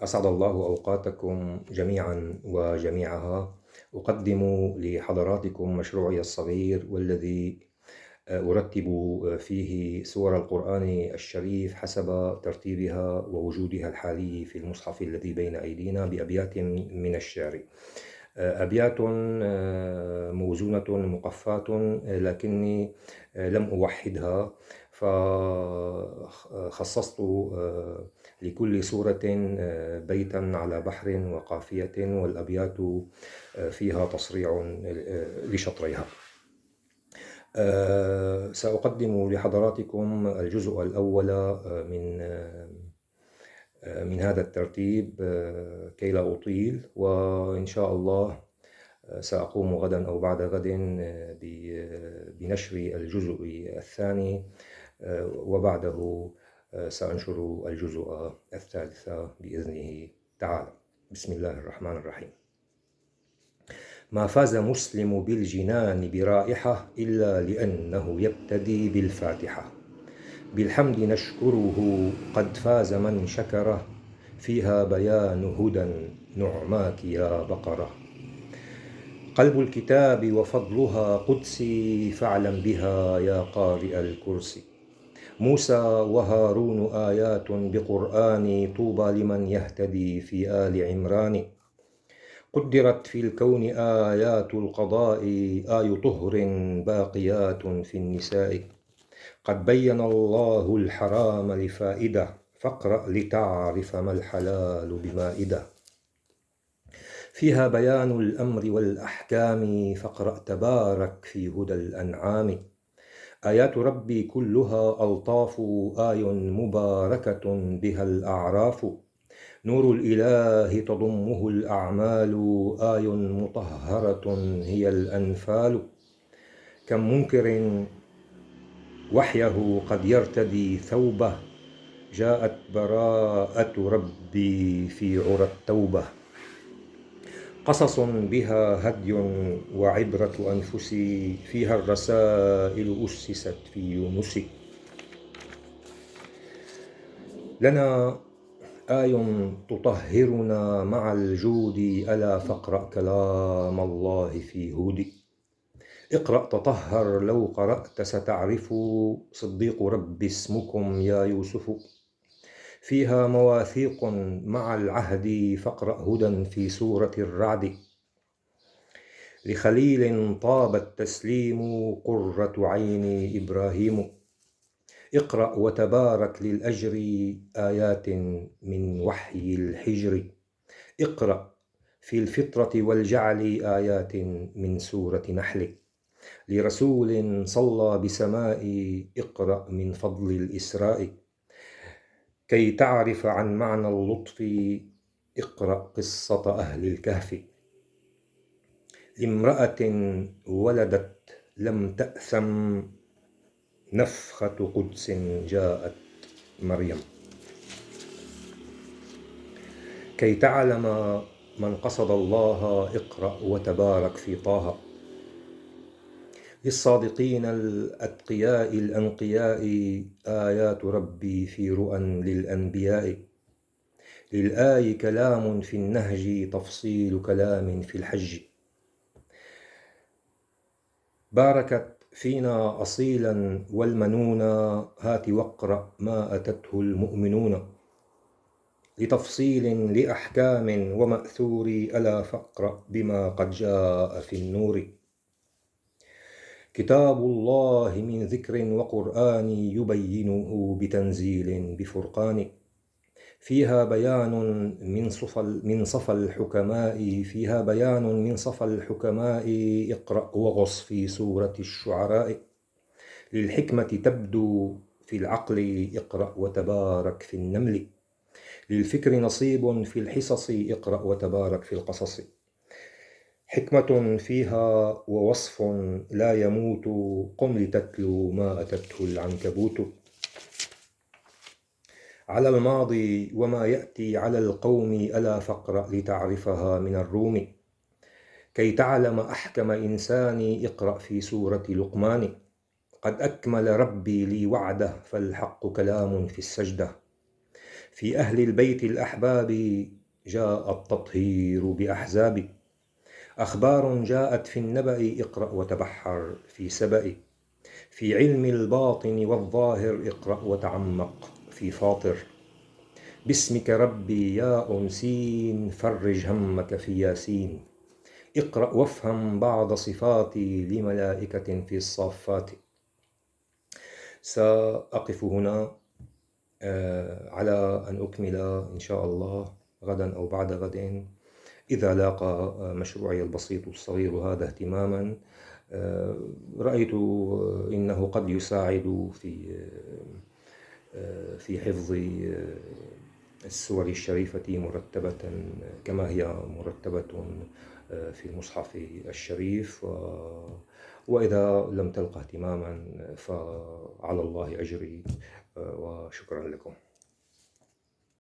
أسعد الله أوقاتكم جميعا وجميعها. أقدم لحضراتكم مشروعي الصغير والذي أرتب فيه سور القرآن الشريف حسب ترتيبها ووجودها الحالي في المصحف الذي بين أيدينا بأبيات من الشعر. أبيات موزونة مقفاة، لكني لم أوحدها، فخصصت لكل سورة بيتا على بحر وقافية، والأبيات فيها تصريع لشطريها. سأقدم لحضراتكم الجزء الأول من هذا الترتيب كي لا أطيل، وإن شاء الله سأقوم غدا أو بعد غد بنشر الجزء الثاني، وبعده سأنشر الجزء الثالث بإذنه تعالى. بسم الله الرحمن الرحيم. ما فاز مسلم بالجنان برائحة إلا لأنه يبتدي بالفاتحة. بالحمد نشكره قد فاز من شكره، فيها بيان هدى نعماك يا بقرة. قلب الكتاب وفضلها قدسي، فاعلم بها يا قارئ الكرسي. موسى وهارون آيات بقرآن، طوبى لمن يهتدي في آل عمران. قدرت في الكون آيات القضاء، آي طهر باقيات في النساء. قد بين الله الحرام لفائدة، فاقرأ لتعرف ما الحلال بمائدة. فيها بيان الأمر والأحكام، فاقرأ تبارك في هدى الأنعام. آيات ربي كلها ألطاف، آي مباركة بها الأعراف. نور الإله تضمه الأعمال، آي مطهرة هي الأنفال. كم منكر وحيه قد يرتدي ثوبه، جاءت براءة ربي في عرى التوبة. قصص بها هدي وعبرة أنفس، فيها الرسائل أسست في يونس. لنا آي تطهرنا مع الجود، ألا فاقرأ كلام الله في هود. اقرأ تطهر لو قرأت ستعرف، صديق رب اسمكم يا يوسف. فيها مواثيق مع العهد، فاقرأ هدى في سورة الرعد. لخليل طاب التسليم، قرة عين إبراهيم. اقرأ وتبارك للأجر، آيات من وحي الحجر. اقرأ في الفطرة والجعل، آيات من سورة نحل. لرسول صلى بسماء، اقرأ من فضل الإسراء. كي تعرف عن معنى اللطف، اقرأ قصة أهل الكهف. امرأة ولدت لم تأثم، نفخة قدس جاءت مريم. كي تعلم من قصد الله، اقرأ وتبارك في طه. للصادقين الأتقياء الأنقياء، آيات ربي في رؤى للأنبياء. للآي كلام في النهج، تفصيل كلام في الحج. باركت فينا أصيلا والمنونا، هات واقرأ ما أتته المؤمنون. لتفصيل لأحكام ومأثور، ألا فاقرأ بما قد جاء في النور. كتاب الله من ذكر وقرآن، يبينه بتنزيل بفرقان. فيها بيان من صفى الحكماء، فيها بيان من صفى الحكماء. اقرأ وغص في سورة الشعراء. للحكمة تبدو في العقل، اقرأ وتبارك في النمل. للفكر نصيب في الحصص، اقرأ وتبارك في القصص. حكمة فيها ووصف لا يموت، قم لتتلو ما أتته العنكبوت. على الماضي وما يأتي على القوم، ألا فاقرأ لتعرفها من الروم. كي تعلم أحكم إنسان، اقرأ في سورة لقمان. قد أكمل ربي لي وعده، فالحق كلام في السجدة. في أهل البيت الأحباب جاء التطهير بأحزاب. أخبار جاءت في النبأ اقرأ وتبحر في سبأ. في علم الباطن والظاهر اقرأ وتعمق في فاطر. باسمك ربي يا أنسين فرج همك في ياسين. اقرأ وافهم بعض صفاتي لملائكة في الصافات. سأقف هنا على أن أكمل إن شاء الله غدا أو بعد غد، إذا لاقى مشروعي البسيط الصغير هذا اهتماما. رأيت إنه قد يساعد في حفظ السور الشريفة مرتبة كما هي مرتبة في المصحف الشريف، وإذا لم تلقى اهتماما فعلى الله أجري، وشكرا لكم.